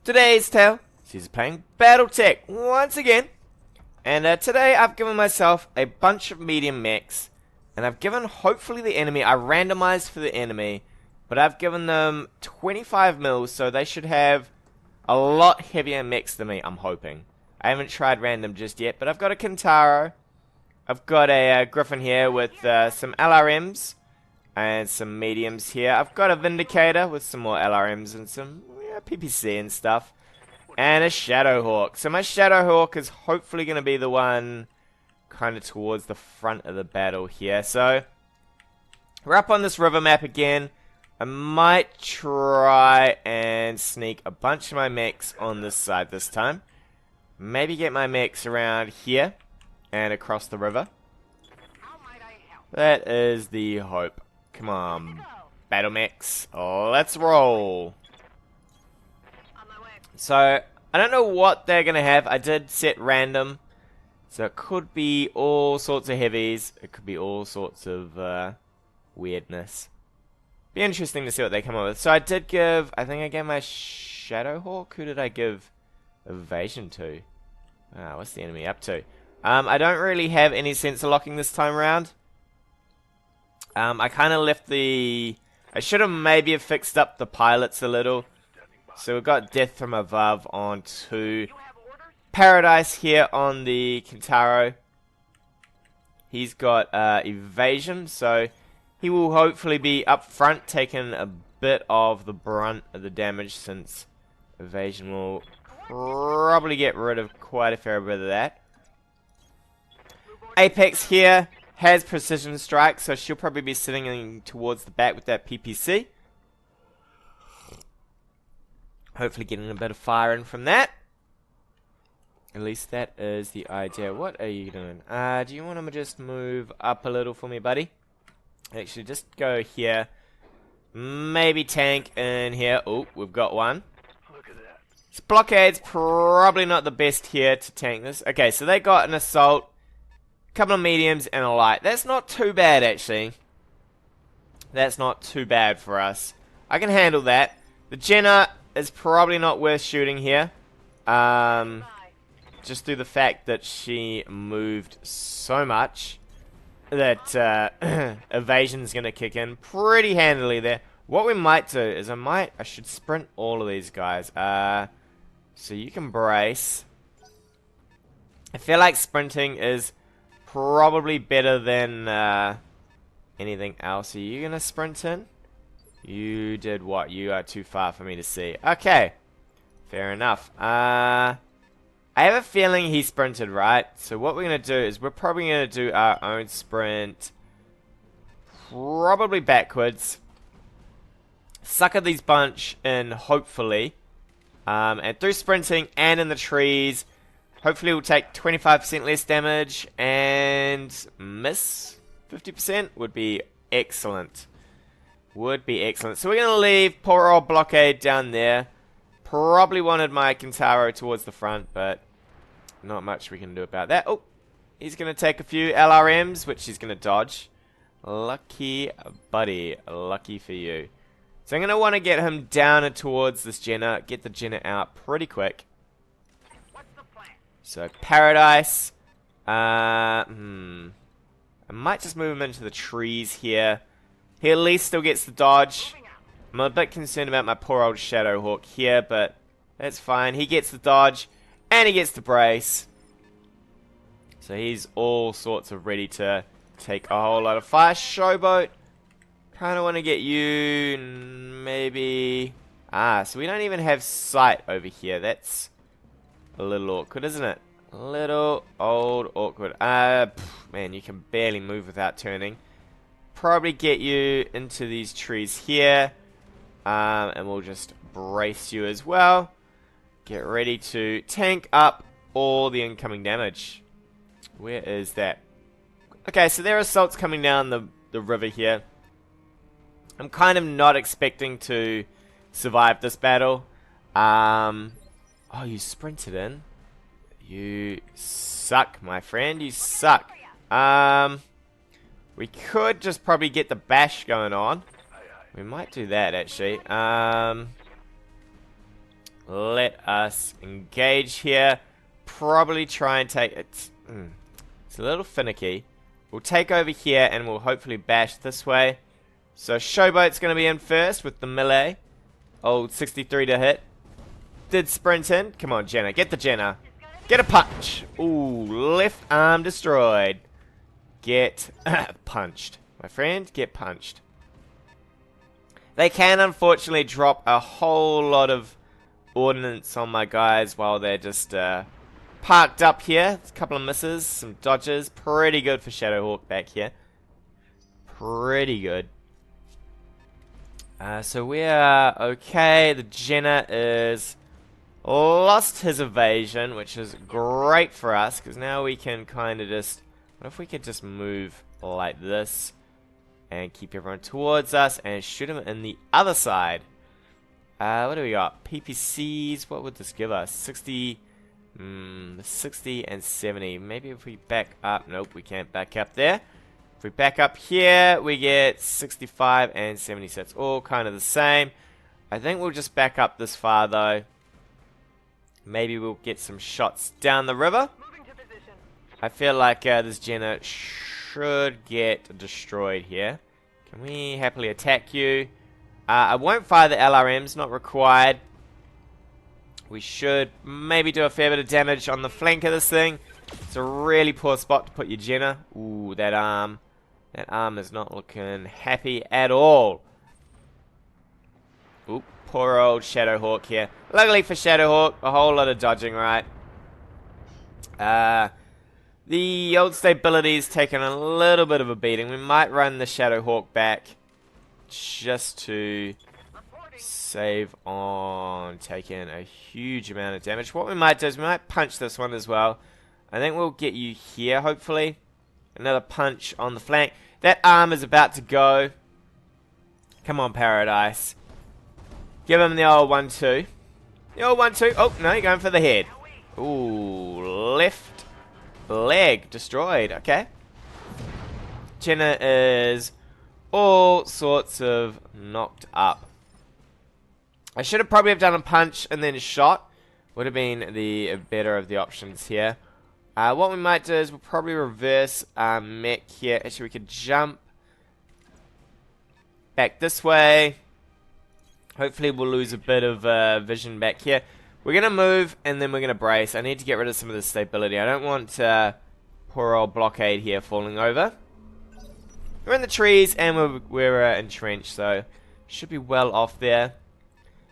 Today's tale, she's playing BattleTech once again. And today I've given myself a bunch of medium mechs. And I've given, hopefully, the enemy, I randomized for the enemy, but I've given them 25 mils, so they should have a lot heavier mechs than me, I'm hoping. I haven't tried random just yet, but I've got a Kintaro. I've got a Griffin here with some LRMs and some mediums here. I've got a Vindicator with some more LRMs and some PPC and stuff. And a Shadowhawk. So my Shadowhawk is hopefully going to be the one kind of towards the front of the battle here. So we're up on this river map again. I might try and sneak a bunch of my mechs on this side this time. Maybe get my mechs around here and across the river. That is the hope. Come on, BattleMechs. Let's roll. So, I don't know what they're going to have. I did set random. So it could be all sorts of heavies. It could be all sorts of weirdness. Be interesting to see what they come up with. So I did give, I think I gave my Shadowhawk. Who did I give evasion to? What's the enemy up to? I don't really have any sensor locking this time around. I kind of left the... I should have maybe have fixed up the pilots a little. So we've got Death from Above on to Paradise here on the Kintaro. He's got evasion, so he will hopefully be up front, taking a bit of the brunt of the damage, since evasion will probably get rid of quite a fair bit of that. Apex here has precision strike, so she'll probably be sitting towards the back with that PPC. Hopefully getting a bit of fire in from that. At least that is the idea. What are you doing? Do you want to just move up a little for me, buddy? Actually, just go here. Maybe tank in here. Oh, we've got one. Look at that. This blockade's probably not the best here to tank this. Okay, so they got an assault, a couple of mediums, and a light. That's not too bad, actually. That's not too bad for us. I can handle that. The Jenna is probably not worth shooting here. Just through the fact that she moved so much that evasion's going to kick in pretty handily there. What we might do is I should sprint all of these guys. So you can brace. I feel like sprinting is probably better than anything else. Are you going to sprint in? You did what? You are too far for me to see. Okay. Fair enough. I have a feeling he sprinted, right? So what we're going to do is we're probably going to do our own sprint. Probably backwards. Sucker these bunch in, hopefully. And through sprinting and in the trees, hopefully we'll take 25% less damage and miss 50% would be excellent. Would be excellent. So we're going to leave poor old blockade down there. Probably wanted my Kintaro towards the front, but not much we can do about that. Oh, he's going to take a few LRMs, which he's going to dodge. Lucky buddy. Lucky for you. So I'm going to want to get him down and towards this Jenna. Get the Jenna out pretty quick. So Paradise. I might just move him into the trees here. He at least still gets the dodge. I'm a bit concerned about my poor old Shadowhawk here, but that's fine. He gets the dodge, and he gets the brace. So he's all sorts of ready to take a whole lot of fire. Showboat. Kind of want to get you, maybe... so we don't even have sight over here. That's a little awkward, isn't it? A little old awkward. Man, you can barely move without turning. Probably get you into these trees here, and we'll just brace you as well. Get ready to tank up all the incoming damage. Where is that? Okay, so there are assaults coming down the river here. I'm kind of not expecting to survive this battle. Oh, you sprinted in. You suck, my friend. You suck. We could just probably get the bash going on. We might do that, actually. let us engage here. Probably try and take it. It's a little finicky. We'll take over here and we'll hopefully bash this way. So Showboat's going to be in first with the melee. Old 63 to hit. Did sprint in. Come on, Jenna. Get the Jenna. Get a punch. Ooh, left arm destroyed. Get punched. My friend, get punched. They can unfortunately drop a whole lot of ordnance on my guys while they're just parked up here. A couple of misses, some dodges. Pretty good for Shadowhawk back here. Pretty good. So we are okay. The Jenna is lost his evasion, which is great for us because now we can kind of just. What if we could just move like this and keep everyone towards us and shoot him in the other side? What do we got? PPCs. What would this give us? 60. 60 and 70. Maybe if we back up. Nope, we can't back up there. If we back up here, we get 65 and 70. So it's all kind of the same. I think we'll just back up this far, though. Maybe we'll get some shots down the river. I feel like this Jenna should get destroyed here. Can we happily attack you? I won't fire the LRMs, not required. We should maybe do a fair bit of damage on the flank of this thing. It's a really poor spot to put your Jenna. Ooh, that arm. That arm is not looking happy at all. Oop, poor old Shadowhawk here. Luckily for Shadowhawk, a whole lot of dodging, right? The old stability's taken a little bit of a beating. We might run the Shadowhawk back just to save on taking a huge amount of damage. What we might do is we might punch this one as well. I think we'll get you here, hopefully. Another punch on the flank. That arm is about to go. Come on, Paradise. Give him the old 1-2. The old 1-2. Oh, no, you're going for the head. Ooh, left leg destroyed. Okay. Jenna is all sorts of knocked up. I should have probably have done a punch and then a shot. Would have been the better of the options here. What we might do is we'll probably reverse mech here. Actually, we could jump back this way. Hopefully, we'll lose a bit of vision back here. We're going to move, and then we're going to brace. I need to get rid of some of the stability. I don't want poor old blockade here falling over. We're in the trees, and we're entrenched, so should be well off there.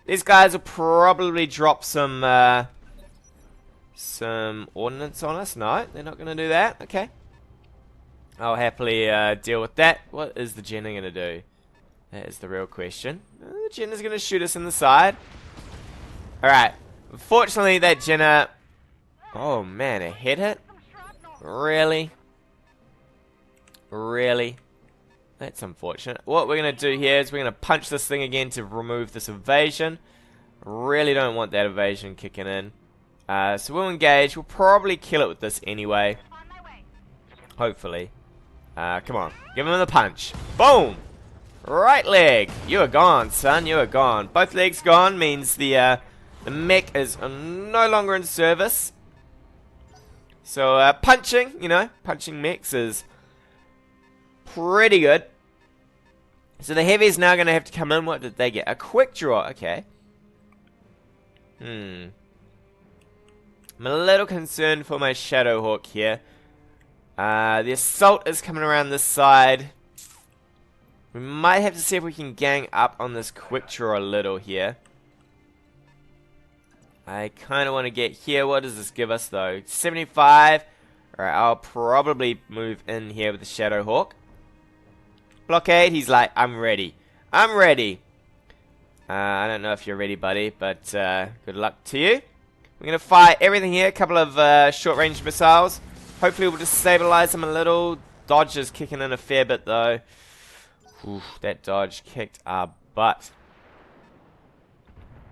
These guys will probably drop some ordnance on us. No, they're not going to do that. Okay. I'll happily deal with that. What is the Jenna going to do? That is the real question. The Jenna's going to shoot us in the side. Alright. Unfortunately, that Jenna... Oh, man, a head hit? Really? Really? That's unfortunate. What we're going to do here is we're going to punch this thing again to remove this evasion. Really don't want that evasion kicking in. So we'll engage. We'll probably kill it with this anyway. Hopefully. Come on. Give him the punch. Boom! Right leg. You are gone, son. You are gone. Both legs gone means the mech is no longer in service. So punching, you know, punching mechs is pretty good. So the heavy's now going to have to come in. What did they get? A quick draw. Okay. I'm a little concerned for my Shadowhawk here. The assault is coming around this side. We might have to see if we can gang up on this quick draw a little here. I kind of want to get here. What does this give us though? 75. Alright, I'll probably move in here with the Shadowhawk. Blockade, he's like, I'm ready. I'm ready. I don't know if you're ready, buddy, but good luck to you. We're going to fire everything here. A couple of short-range missiles. Hopefully we'll just stabilize them a little. Dodge is kicking in a fair bit, though. Oof, that dodge kicked our butt.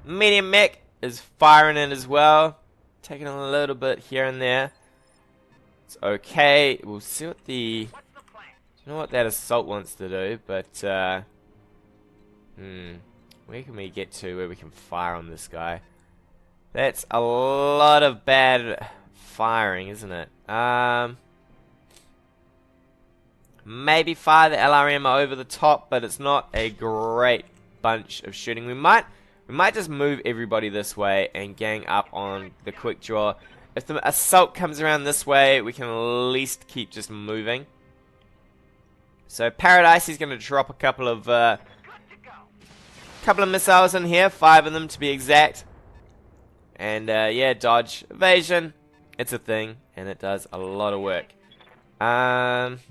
Medium mech is firing in as well. Taking a little bit here and there. It's okay. We'll see what the... I don't know what that assault wants to do, but... where can we get to where we can fire on this guy? That's a lot of bad firing, isn't it? Maybe fire the LRM over the top, but it's not a great bunch of shooting. We might just move everybody this way and gang up on the quick draw. If the assault comes around this way, we can at least keep just moving. So Paradise is going to drop a couple of missiles in here, 5 of them to be exact. And yeah, dodge, evasion, it's a thing, and it does a lot of work. Probably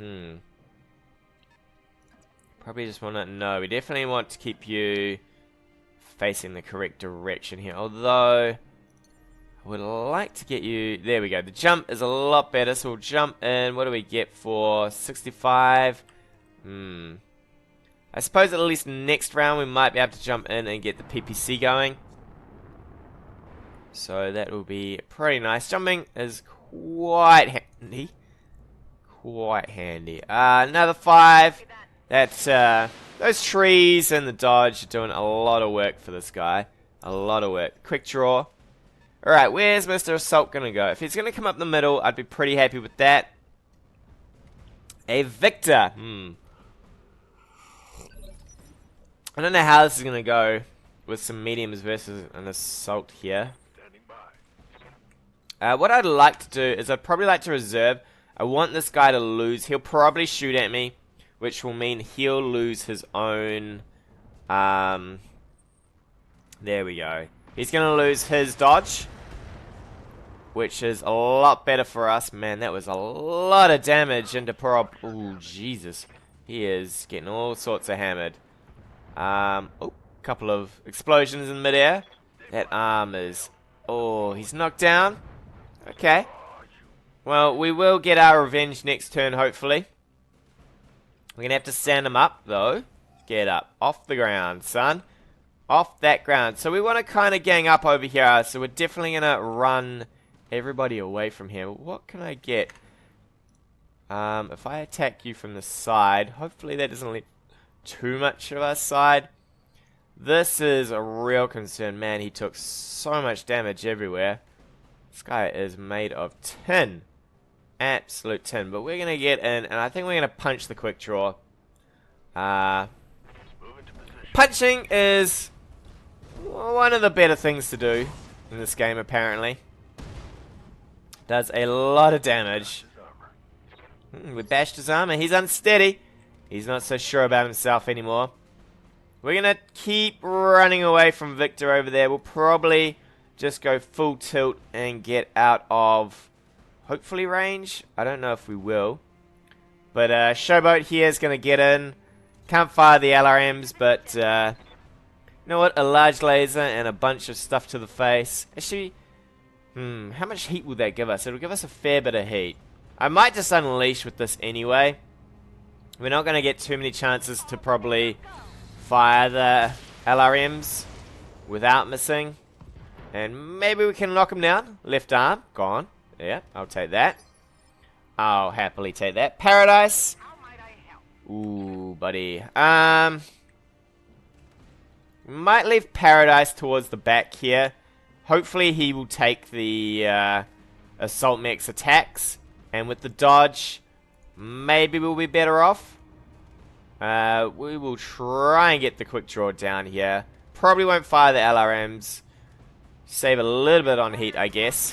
just want to, no, we definitely want to keep you facing the correct direction here. Although, I would like to get you, there we go, the jump is a lot better, so we'll jump in. What do we get for 65? I suppose at least next round we might be able to jump in and get the PPC going. So that will be pretty nice. Jumping is quite handy. Quite handy. Another 5. That's, those trees and the dodge are doing a lot of work for this guy. A lot of work. Quick draw. Alright, where's Mr. Assault gonna go? If he's gonna come up the middle, I'd be pretty happy with that. A Victor. I don't know how this is gonna go with some mediums versus an Assault here. What I'd like to do is I'd probably like to reserve. I want this guy to lose. He'll probably shoot at me, which will mean he'll lose his own. There we go. He's gonna lose his dodge, which is a lot better for us. Man, that was a lot of damage into poor old. Ooh, Jesus. He is getting all sorts of hammered. Oh, couple of explosions in midair. That arm is. Oh, he's knocked down. Okay. Well, we will get our revenge next turn, hopefully. We're going to have to stand him up, though. Get up. Off the ground, son. Off that ground. So we want to kind of gang up over here. So we're definitely going to run everybody away from here. What can I get? If I attack you from the side, hopefully that doesn't leave too much of our side. This is a real concern. Man, he took so much damage everywhere. This guy is made of tin. Absolute tin. But we're going to get in, and I think we're going to punch the quick draw. Punching is one of the better things to do in this game, apparently. Does a lot of damage. We bashed his armor. He's unsteady. He's not so sure about himself anymore. We're going to keep running away from Victor over there. We'll probably just go full tilt and get out of, hopefully, range. I don't know if we will. But Showboat here is going to get in. Can't fire the LRMs, but you know what? A large laser and a bunch of stuff to the face. Actually, how much heat will that give us? It'll give us a fair bit of heat. I might just unleash with this anyway. We're not going to get too many chances to probably fire the LRMs without missing. And maybe we can knock him down. Left arm, gone. Yeah, I'll take that. I'll happily take that. Paradise. Ooh, buddy. Might leave Paradise towards the back here. Hopefully he will take the Assault Mechs attacks. And with the dodge, maybe we'll be better off. We will try and get the quick draw down here. Probably won't fire the LRMs. Save a little bit on heat, I guess.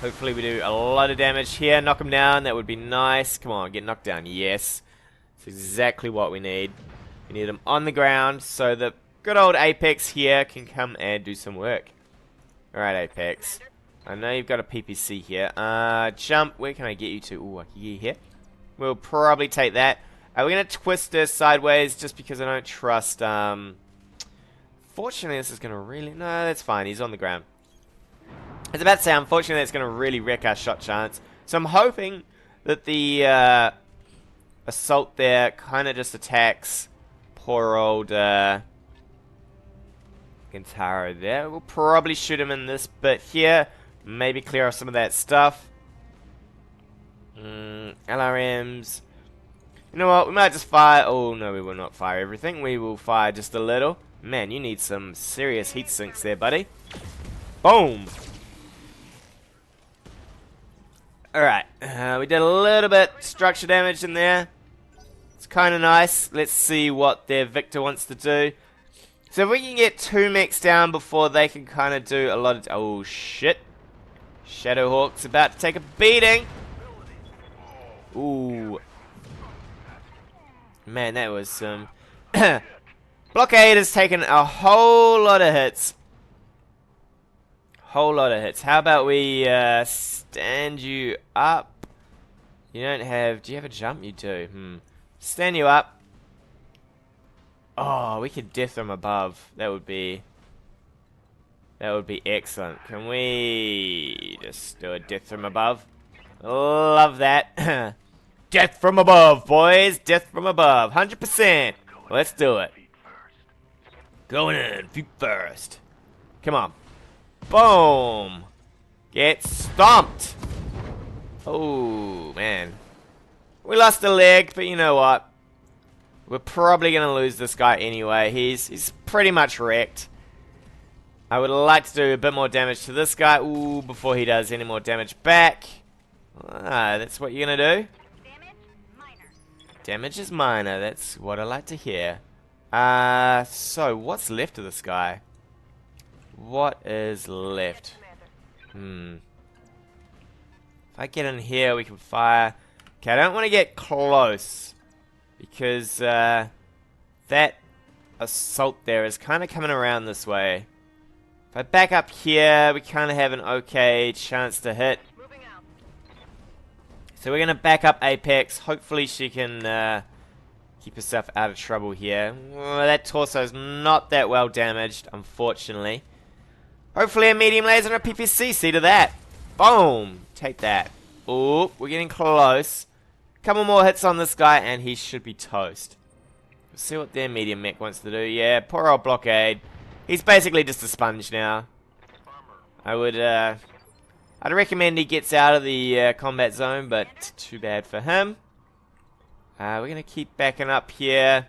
Hopefully we do a lot of damage here. Knock him down. That would be nice. Come on, get knocked down. Yes. That's exactly what we need. We need him on the ground so the good old Apex here can come and do some work. Alright, Apex. I know you've got a PPC here. Jump. Where can I get you to? Ooh, I can get you here. We'll probably take that. We're going to twist this sideways just because I don't trust... Fortunately, this is going to really... No, that's fine. He's on the ground. I was about to say, unfortunately, that's going to really wreck our shot chance. So I'm hoping that the assault there kind of just attacks poor old Gintaro there. We'll probably shoot him in this bit here. Maybe clear off some of that stuff. LRMs. You know what? We might just fire... Oh, no, we will not fire everything. We will fire just a little. Man, you need some serious heat sinks there, buddy. Boom. Alright, we did a little bit structure damage in there. It's kind of nice. Let's see what their Victor wants to do. So if we can get 2 mechs down before they can kind of do a lot of... Oh, shit. Shadowhawk's about to take a beating. Ooh. Man, that was some... Blockade has taken a whole lot of hits. Whole lot of hits. How about we stand you up? You don't have... Do you have a jump? You do. Stand you up. Oh, we could death from above. That would be excellent. Can we just do a death from above? Love that. Death from above, boys. Death from above. 100%. Let's do it. Going in. Feet first. Come on. Boom. Get stomped. Oh, man. We lost a leg, but you know what? We're probably going to lose this guy anyway. He's pretty much wrecked. I would like to do a bit more damage to this guy. Ooh, before he does any more damage back. Ah, that's what you're going to do? Damage is minor. That's what I like to hear. So, what's left of this guy? What is left? If I get in here, we can fire. Okay, I don't want to get close. Because, that assault there is kind of coming around this way. If I back up here, we kind of have an okay chance to hit. So we're going to back up Apex. Hopefully she can keep herself out of trouble here. That torso's not that well damaged, unfortunately. Hopefully a medium laser and a PPC. See to that. Boom. Take that. Ooh, we're getting close. Couple more hits on this guy and he should be toast. We'll see what their medium mech wants to do. Yeah, poor old Blockade. He's basically just a sponge now. I'd recommend he gets out of the combat zone, but too bad for him. We're going to keep backing up here.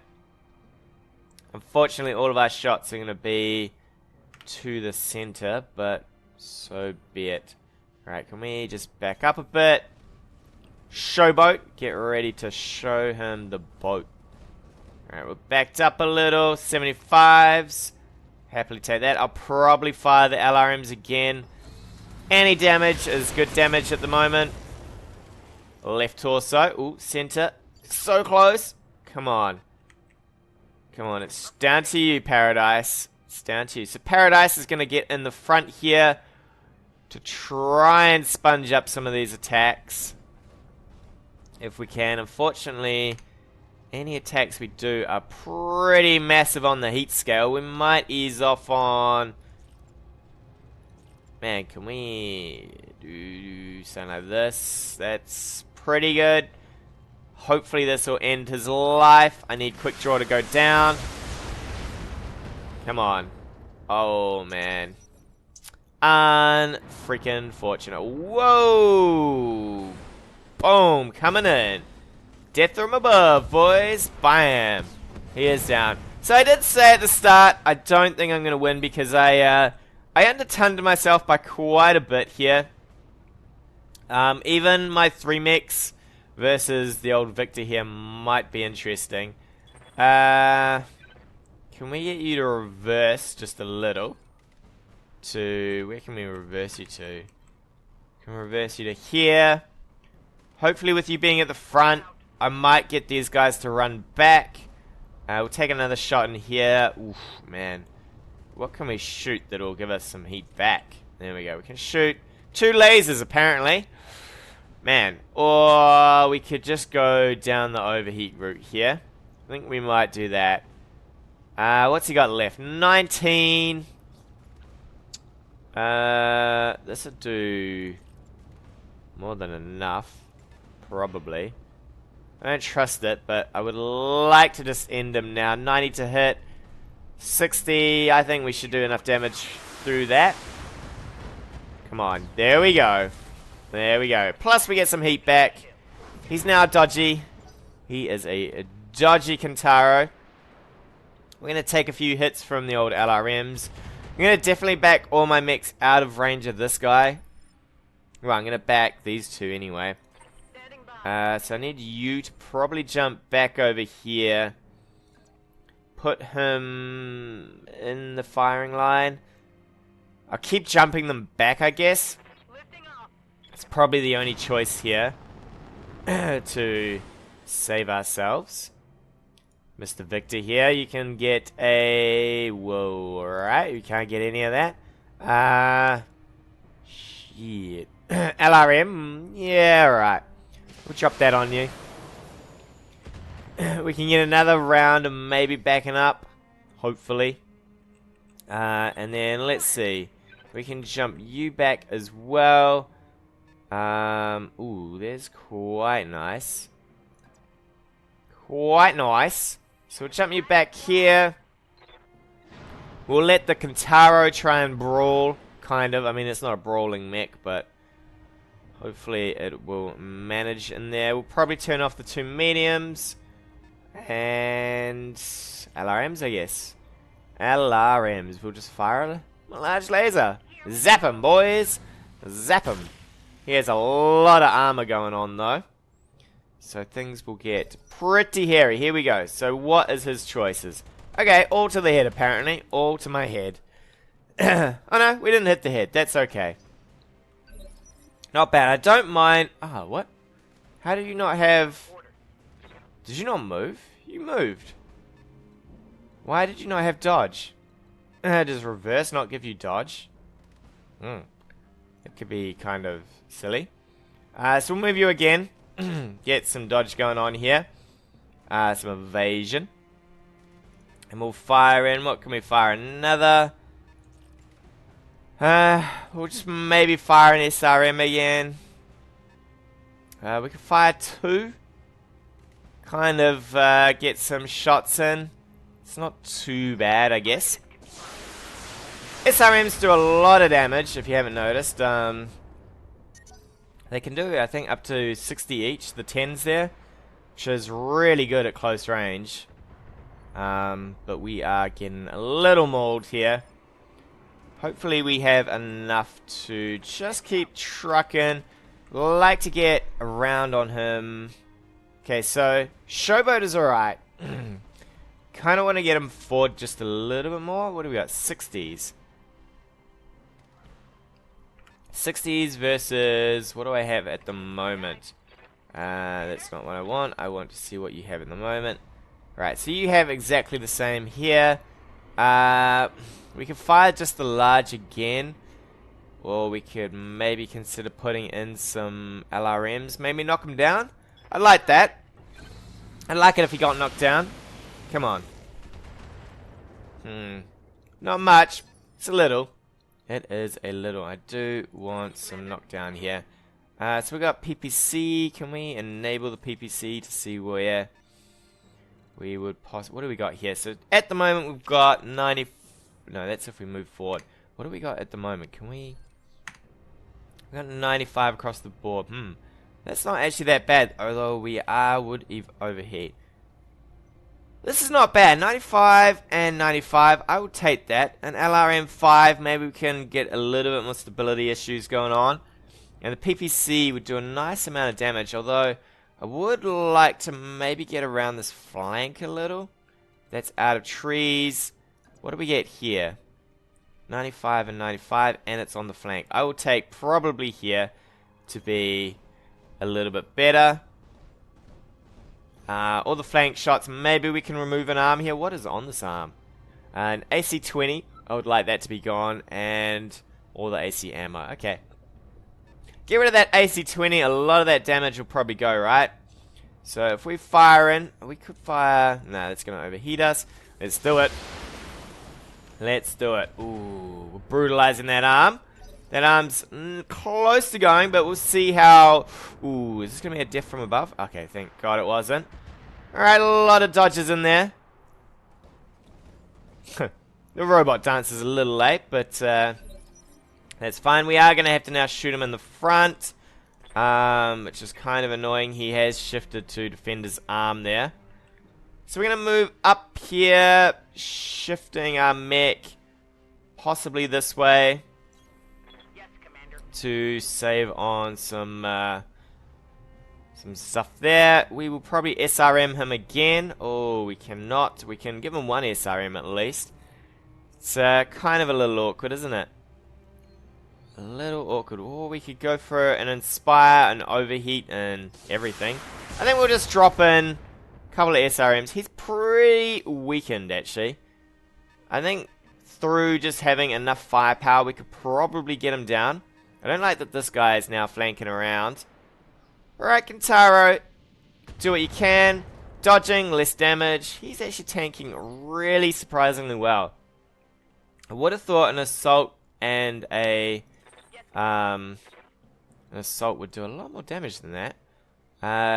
Unfortunately, all of our shots are going to be to the center, but so be it. Alright, can we just back up a bit? Showboat, get ready to show him the boat. Alright, we're backed up a little. 75s. Happily take that. I'll probably fire the LRMs again. Any damage is good damage at the moment. Left torso. Ooh, center. So close. Come on. Come on, it's down to you, Paradise. It's down to you. So Paradise is going to get in the front here to try and sponge up some of these attacks. If we can. Unfortunately, any attacks we do are pretty massive on the heat scale. We might ease off on... Man, can we do something like this? That's pretty good. Hopefully this will end his life. I need quick draw to go down. Come on. Oh, man. Unfreaking fortunate. Whoa! Boom, coming in. Death from above, boys. Bam. He is down. So I did say at the start, I don't think I'm going to win because I undertunned myself by quite a bit here. Even my 3 mechs versus the old Victor here might be interesting. Can we get you to reverse just a little? Where can we reverse you to? Can we reverse you to here? Hopefully with you being at the front, I might get these guys to run back. We'll take another shot in here. Oof, man. What can we shoot that'll give us some heat back? There we go. We can shoot 2 lasers, apparently. Man. Or we could just go down the overheat route here. I think we might do that. What's he got left? 19. This would do more than enough. Probably. I don't trust it, but I would like to just end him now. 90 to hit. 60. I think we should do enough damage through that. Come on. There we go. There we go. Plus we get some heat back. He's now dodgy. He is a dodgy Kentaro. We're going to take a few hits from the old LRMs. I'm going to definitely back all my mechs out of range of this guy. Well, I'm going to back these two anyway. So I need you to probably jump back over here. Put him in the firing line. I'll keep jumping them back, I guess. It's probably the only choice here to save ourselves. Mr. Victor here, you can get a... Whoa, alright, you can't get any of that. Shit. LRM, yeah, alright. We'll drop that on you. We can get another round of maybe backing up. Hopefully. And then, let's see. We can jump you back as well. Ooh, that's quite nice. Quite nice. So we'll jump you back here. We'll let the Kentaro try and brawl, kind of. I mean, it's not a brawling mech, but hopefully it will manage in there. We'll probably turn off the two mediums. And LRMs, I guess. LRMs. We'll just fire a large laser. Zap him, boys. Zap him. He has a lot of armor going on, though. So things will get pretty hairy. Here we go. So what is his choices? Okay, all to the head, apparently. All to my head. Oh, no. We didn't hit the head. That's okay. Not bad. I don't mind... Ah, what? How did you not have... Did you not move? You moved. Why did you not have dodge? Does reverse not give you dodge? It could be kind of silly. So we'll move you again. Get some dodge going on here. Some evasion. And we'll fire in. What can we fire? Another. We'll just maybe fire an SRM again. We can fire two. Kind of get some shots in. It's not too bad, I guess. SRMs do a lot of damage, if you haven't noticed. They can do, I think, up to 60 each, the 10s there, which is really good at close range. But we are getting a little mauled here. Hopefully we have enough to just keep trucking. Like to get around on him. Okay, so Showboat is alright. Kind of want to get him forward just a little bit more. What do we got? 60s. 60s versus... What do I have at the moment? That's not what I want. I want to see what you have at the moment. Right, so you have exactly the same here. We can fire just the large again. Or we could maybe consider putting in some LRMs. Maybe knock him down. I like that. I'd like it if he got knocked down. Come on. Not much. It's a little. It is a little. I do want some knockdown here. So we got PPC. Can we enable the PPC to see where we would possibly... What do we got here? So at the moment we've got 90... No, that's if we move forward. What do we got at the moment? Can we... We got 95 across the board. That's not actually that bad, although we would overheat. This is not bad. 95 and 95. I would take that. An LRM 5, maybe we can get a little bit more stability issues going on. And the PPC would do a nice amount of damage, although I would like to maybe get around this flank a little. That's out of trees. What do we get here? 95 and 95, and it's on the flank. I will take probably here to be a little bit better. All the flank shots, maybe we can remove an arm here. What is on this arm? An AC-20, I would like that to be gone, and all the AC ammo. Okay. Get rid of that AC-20, a lot of that damage will probably go, right? So if we fire in, we could fire... No, that's going to overheat us. Let's do it. Let's do it. Ooh, we're brutalizing that arm. That arm's close to going, but we'll see how... Ooh, is this going to be a death from above? Okay, thank God it wasn't. Alright, a lot of dodges in there. The robot dance is a little late, but that's fine. We are going to have to now shoot him in the front, which is kind of annoying. He has shifted to defend his arm there. So we're going to move up here, shifting our mech possibly this way to save on some stuff there. We will probably SRM him again. Oh, we cannot. We can give him one SRM at least. It's kind of a little awkward, isn't it? A little awkward. Or we could go for an inspire, an overheat, and everything. I think we'll just drop in a couple of SRMs. He's pretty weakened, actually. I think through just having enough firepower, we could probably get him down. I don't like that this guy is now flanking around. Alright, Kintaro. Do what you can. Dodging, less damage. He's actually tanking really surprisingly well. I would have thought an assault and an assault would do a lot more damage than that.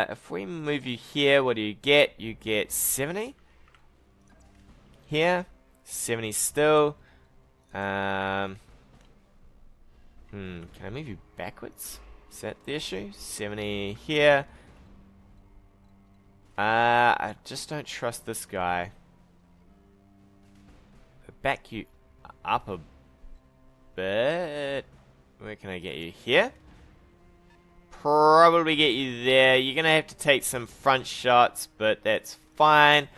If we move you here, what do you get? You get 70. Here. 70 still. Can I move you backwards? Is that the issue? 70 here. I just don't trust this guy. Back you up a bit. Where can I get you? Here? Probably get you there. You're gonna have to take some front shots, but that's fine.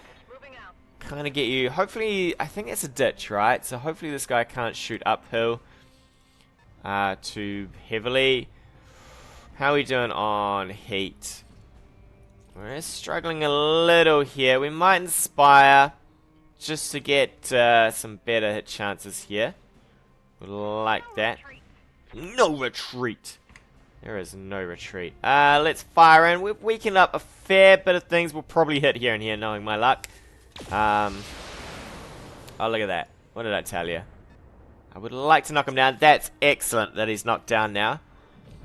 Kind of get you. Hopefully, I think it's a ditch, right? So hopefully this guy can't shoot uphill too heavily. How are we doing on heat? We're struggling a little here. We might inspire just to get some better hit chances here. Like that. No retreat. There is no retreat. Let's fire in. We've weakened up a fair bit of things. We'll probably hit here and here, knowing my luck. Oh, look at that. What did I tell you? I would like to knock him down. That's excellent that he's knocked down now.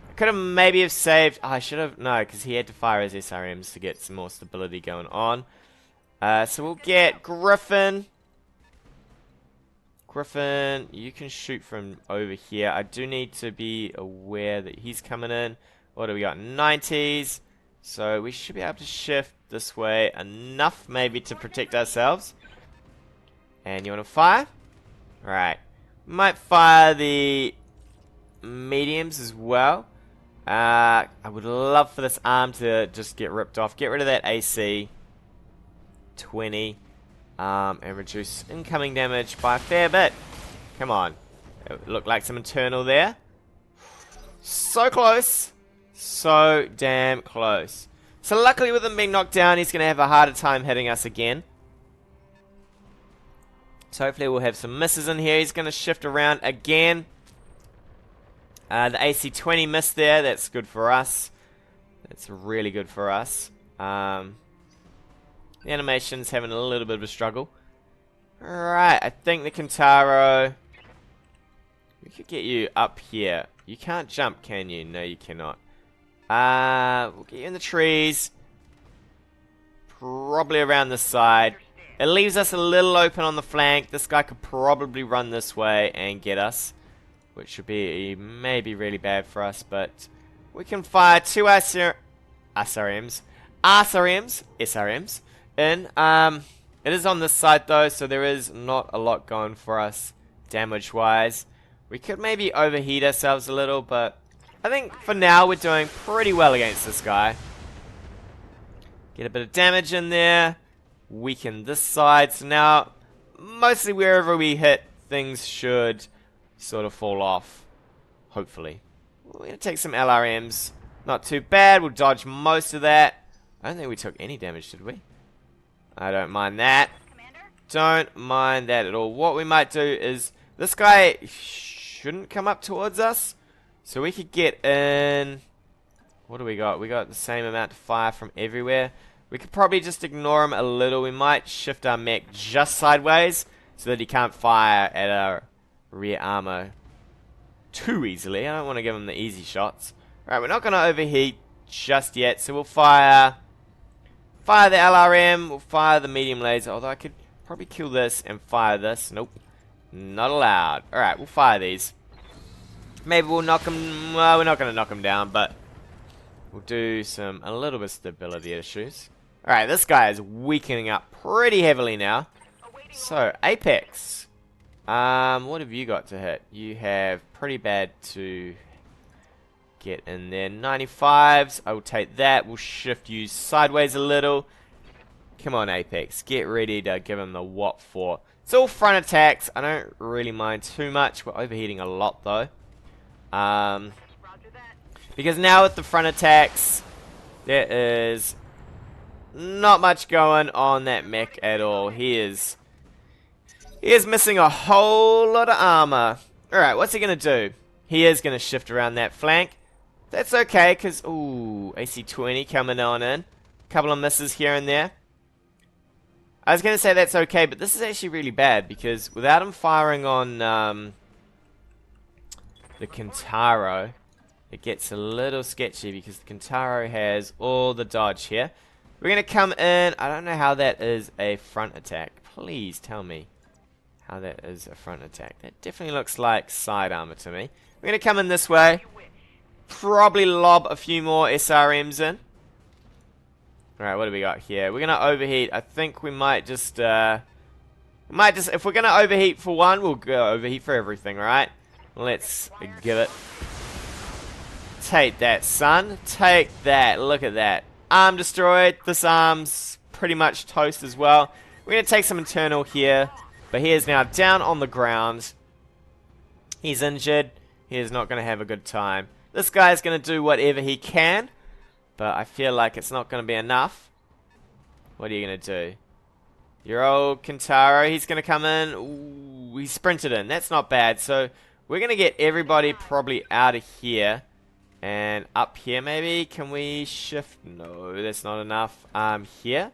I could have maybe have saved... Oh, I should have... No, because he had to fire his SRMs to get some more stability going on. So we'll get Griffin. Griffin, you can shoot from over here. I do need to be aware that he's coming in. What do we got? 90s. So we should be able to shift this way enough maybe to protect ourselves. And you want to fire? Alright. Might fire the mediums as well. I would love for this arm to just get ripped off. Get rid of that AC. 20. And reduce incoming damage by a fair bit. Come on. It looked like some internal there. So close. So damn close. So luckily with him being knocked down, he's going to have a harder time hitting us again. So hopefully we'll have some misses in here. He's going to shift around again. The AC-20 missed there. That's good for us. That's really good for us. The animation's having a little bit of a struggle. Alright, I think the Kintaro... We could get you up here. You can't jump, can you? No, you cannot. We'll get you in the trees. Probably around the side. It leaves us a little open on the flank. This guy could probably run this way and get us, which would be maybe really bad for us, but we can fire two SRMs in. It is on this side though, so there is not a lot going for us damage-wise. We could maybe overheat ourselves a little, but I think for now we're doing pretty well against this guy. Get a bit of damage in there. Weaken this side. So now, mostly wherever we hit, things should sort of fall off. Hopefully. We're going to take some LRMs. Not too bad. We'll dodge most of that. I don't think we took any damage, did we? I don't mind that. Don't mind that at all. What we might do is, this guy shouldn't come up towards us. So we could get in... What do we got? We got the same amount to fire from everywhere. We could probably just ignore him a little. We might shift our mech just sideways so that he can't fire at our rear armor too easily. I don't want to give him the easy shots. Alright, we're not going to overheat just yet, so we'll fire the LRM, we'll fire the medium laser, although I could probably kill this and fire this. Nope, not allowed. Alright, we'll fire these. Maybe we'll knock him, well, we're not going to knock him down, but we'll do a little bit of stability issues. Alright, this guy is weakening up pretty heavily now. So, Apex. What have you got to hit? You have pretty bad to get in there. 95s. I will take that. We'll shift you sideways a little. Come on, Apex. Get ready to give him the what for. It's all front attacks. I don't really mind too much. We're overheating a lot, though. Because now with the front attacks, there is not much going on that mech at all. He is missing a whole lot of armor. Alright, what's he going to do? He is going to shift around that flank. That's okay, because, ooh, AC-20 coming on in. Couple of misses here and there. I was going to say that's okay, but this is actually really bad, because without him firing on the Kintaro, it gets a little sketchy, because the Kintaro has all the dodge here. We're going to come in. I don't know how that is a front attack. Please tell me how that is a front attack. That definitely looks like side armor to me. We're going to come in this way. Probably lob a few more SRMs in. Alright, what do we got here? We're going to overheat. I think we might just, if we're going to overheat for one, we'll go overheat for everything, right? Let's give it. Take that, son. Take that. Look at that. Arm destroyed. This arm's pretty much toast as well. We're going to take some internal here. But he is now down on the ground. He's injured. He is not going to have a good time. This guy is going to do whatever he can. But I feel like it's not going to be enough. What are you going to do? Your old Kintaro, he's going to come in. Ooh, he sprinted in. That's not bad. So we're going to get everybody probably out of here. And up here maybe. Can we shift? No, that's not enough. Here.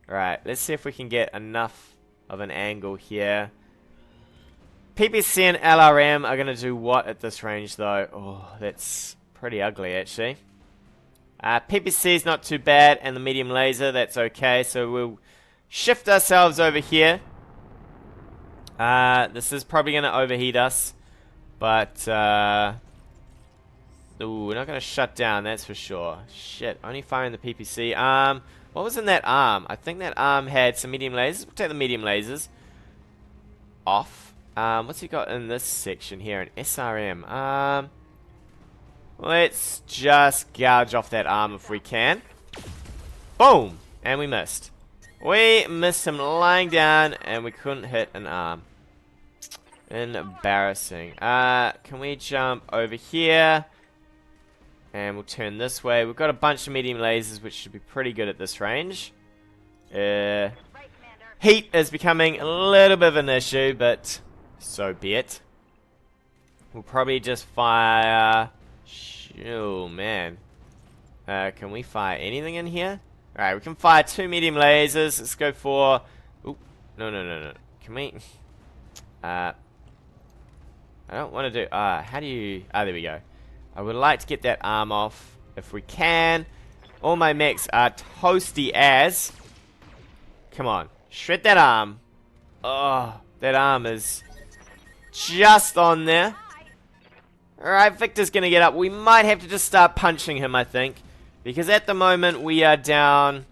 Alright, let's see if we can get enough of an angle here. PPC and LRM are going to do what at this range though? Oh, that's pretty ugly actually. PPC is not too bad, and the medium laser, that's okay. So we'll shift ourselves over here. This is probably going to overheat us. But, ooh, we're not going to shut down, that's for sure. Shit, only firing the PPC. What was in that arm? I think that arm had some medium lasers. We'll take the medium lasers off. What's he got in this section here? An SRM. Let's just gouge off that arm if we can. Boom! And we missed. We missed him lying down, and we couldn't hit an arm. Embarrassing. Can we jump over here? And we'll turn this way. We've got a bunch of medium lasers, which should be pretty good at this range. Heat is becoming a little bit of an issue, but so be it. We'll probably just fire... Oh, man. Can we fire anything in here? Alright, we can fire 2 medium lasers. Let's go for... Oop. No. Can we... I don't want to do... how do you... there we go. I would like to get that arm off if we can. All my mechs are toasty as. Come on. Shred that arm. Oh, that arm is just on there. Alright, Victor's going to get up. We might have to just start punching him, I think. Because at the moment, we are down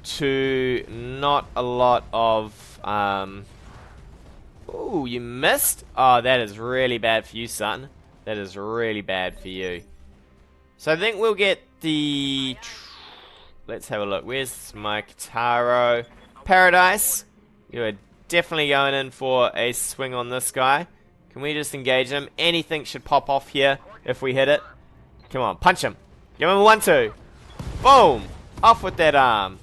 to not a lot of... Ooh, you missed? Oh, that is really bad for you, son. That is really bad for you. So I think we'll get the... Let's have a look. Where's my Kintaro? Paradise. You are definitely going in for a swing on this guy. Can we just engage him? Anything should pop off here if we hit it. Come on, punch him. Give him a 1-2. Boom! Off with that arm.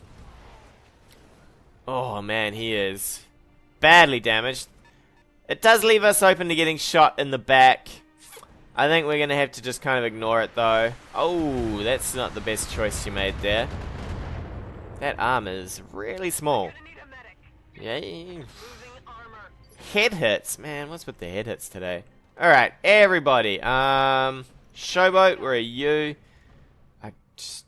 Oh man, he is badly damaged. It does leave us open to getting shot in the back. I think we're going to have to just kind of ignore it though. Oh, that's not the best choice you made there. That arm is really small. Yeah. Head hits. Man, what's with the head hits today? Alright, everybody. Showboat, where are you? I just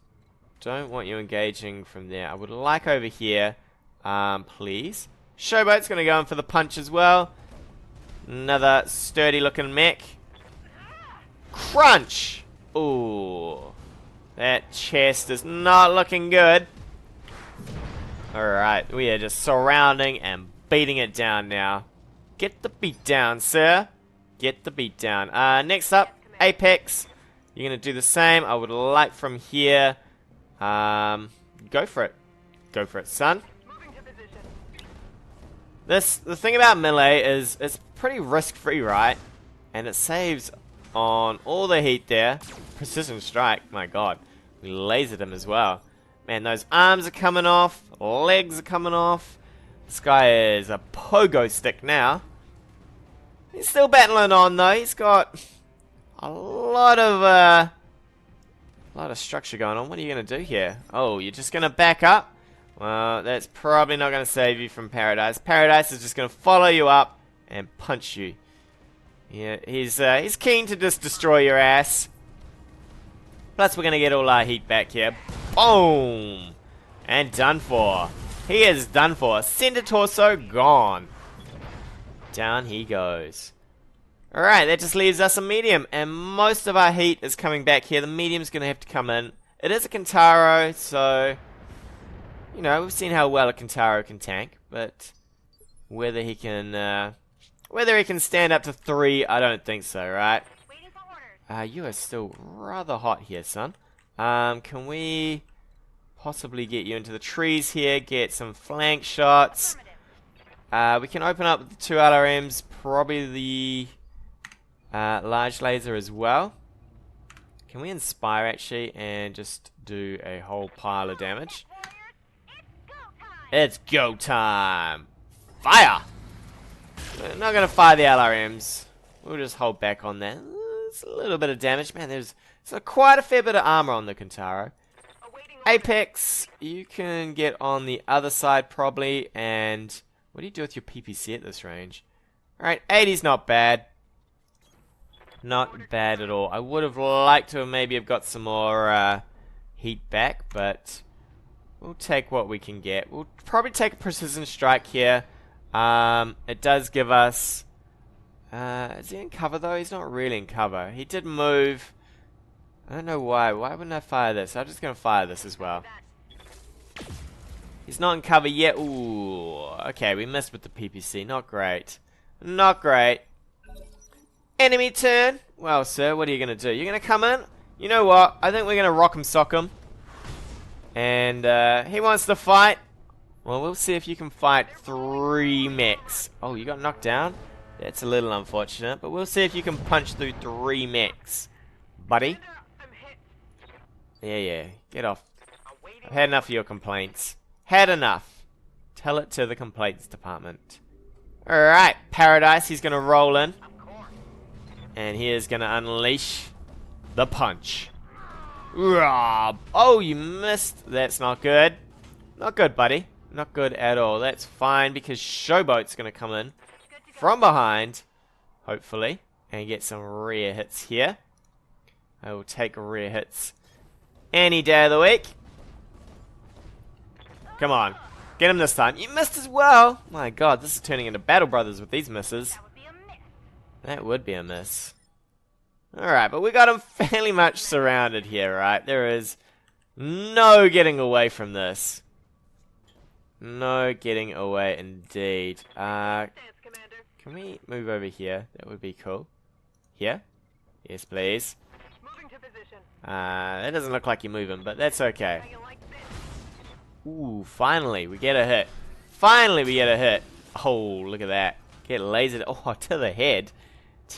don't want you engaging from there. I would like over here. Please. Showboat's going to go in for the punch as well. Another sturdy looking mech. Crunch! Ooh. That chest is not looking good. Alright, we are just surrounding and beating it down now. Get the beat down, sir. Get the beat down. Next up, Apex. You're going to do the same. I would like from here. Go for it. Go for it, son. The thing about melee is it's pretty risk-free, right? And it saves on all the heat there. Precision strike, my god. We lasered him as well. Man, those arms are coming off. Legs are coming off. This guy is a pogo stick now. He's still battling on though. He's got a lot of structure going on. What are you going to do here? Oh, you're just going to back up? Well, that's probably not going to save you from Paradise. Paradise is just going to follow you up and punch you. Yeah, he's keen to just destroy your ass. Plus, we're going to get all our heat back here. Boom! And done for. He is done for. Center torso gone. Down he goes. Alright, that just leaves us a medium. And most of our heat is coming back here. The medium's going to have to come in. It is a Kintaro, so... You know, we've seen how well a Kintaro can tank. But whether he can stand up to 3, I don't think so, right? You are still rather hot here, son. Can we possibly get you into the trees here, get some flank shots? We can open up the 2 LRMs, probably the large laser as well. Can we inspire actually and just do a whole pile of damage? It's go time! Fire! We're not going to fire the LRMs. We'll just hold back on that. It's a little bit of damage. Man, there's quite a fair bit of armor on the Kintaro. Apex, you can get on the other side probably. And what do you do with your PPC at this range? Alright, 80's not bad. Not bad at all. I would have liked to maybe have got some more heat back, but we'll take what we can get. We'll probably take a precision strike here. It does give us... is he in cover though? He's not really in cover. He did move. I don't know why. Why wouldn't I fire this? I'm just going to fire this as well. He's not in cover yet. Ooh. Okay, we missed with the PPC. Not great. Not great. Enemy turn. Well, sir, what are you going to do? You're going to come in? You know what? I think we're going to rock him sock him. And he wants to fight. Well, we'll see if you can fight 3 mechs. Oh, you got knocked down? That's a little unfortunate, but we'll see if you can punch through 3 mechs. Buddy? Yeah, get off. I've had enough of your complaints. Had enough. Tell it to the complaints department. Alright, Paradise, he's gonna roll in. And he is gonna unleash the punch. Rob! Oh, you missed. That's not good. Not good, buddy. Not good at all. That's fine because Showboat's gonna come in from behind, hopefully, and get some rear hits here. I will take rear hits any day of the week. Come on. Get him this time. You missed as well. My god, this is turning into Battle Brothers with these misses. That would be a miss. Alright, but we got him fairly much surrounded here, right? There is no getting away from this. No getting away indeed. Can we move over here? That would be cool. Here? Yes, please. That doesn't look like you're moving, but that's okay. Ooh, finally, we get a hit. Finally, we get a hit. Oh, look at that. Get lasered. Oh, to the head.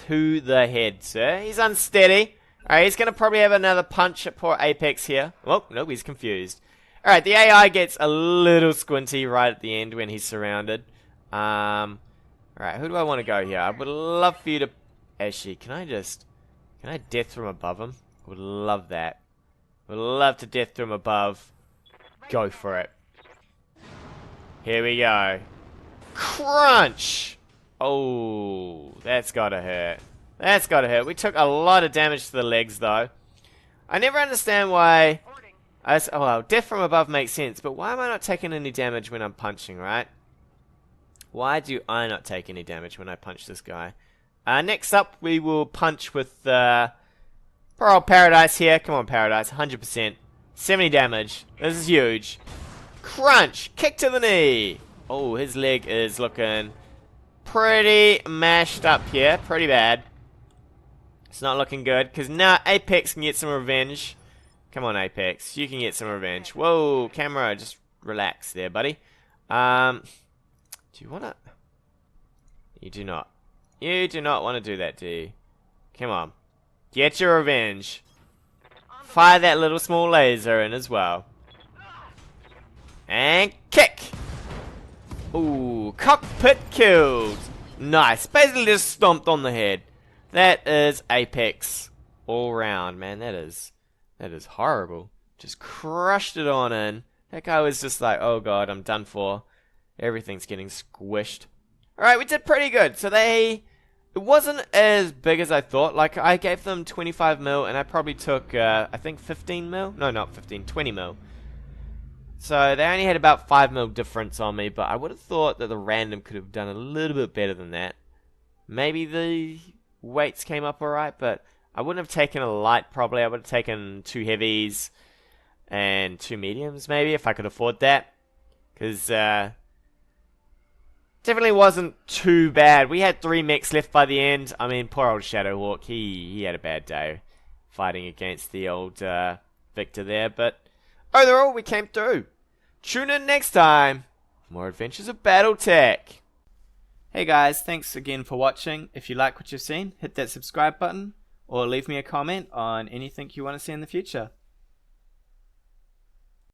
To the head, sir. He's unsteady. Alright, he's going to probably have another punch at poor Apex here. Oh, no, he's confused. Alright, the AI gets a little squinty right at the end when he's surrounded. Alright, who do I want to go here? I would love for you to... Actually, can I death from above him? I would love that. Would love to death from above. Go for it. Here we go. Crunch! Oh, that's gotta hurt. That's gotta hurt. We took a lot of damage to the legs, though. I never understand why... oh, well, death from above makes sense, but why am I not taking any damage when I'm punching, right? Why do I not take any damage when I punch this guy? Next up, we will punch with poor old Paradise here. Come on, Paradise. 100%. 70 damage. This is huge. Crunch! Kick to the knee! Oh, his leg is looking pretty mashed up here. Pretty bad. It's not looking good, because now Apex can get some revenge. Come on, Apex. You can get some revenge. Whoa, camera, just relax there, buddy. Do you want to... You do not. You do not want to do that, do you? Come on. Get your revenge. Fire that little small laser in as well. And kick! Ooh, cockpit killed. Nice. Basically just stomped on the head. That is Apex all round, man. That is horrible. Just crushed it on in. That guy was just like, oh god, I'm done for. Everything's getting squished. Alright, we did pretty good. So it wasn't as big as I thought. Like, I gave them 25 mil, and I probably took, I think 15 mil? No, not 15, 20 mil. So they only had about 5 mil difference on me, but I would have thought that the random could have done a little bit better than that. Maybe the weights came up alright, but I wouldn't have taken a light probably. I would have taken 2 heavies and 2 mediums maybe, if I could afford that. Because, definitely wasn't too bad. We had 3 mechs left by the end. I mean, poor old Shadowhawk, he had a bad day fighting against the old Victor there, but overall, we came through. Tune in next time for more adventures of BattleTech. Hey guys, thanks again for watching. If you like what you've seen, hit that subscribe button or leave me a comment on anything you want to see in the future.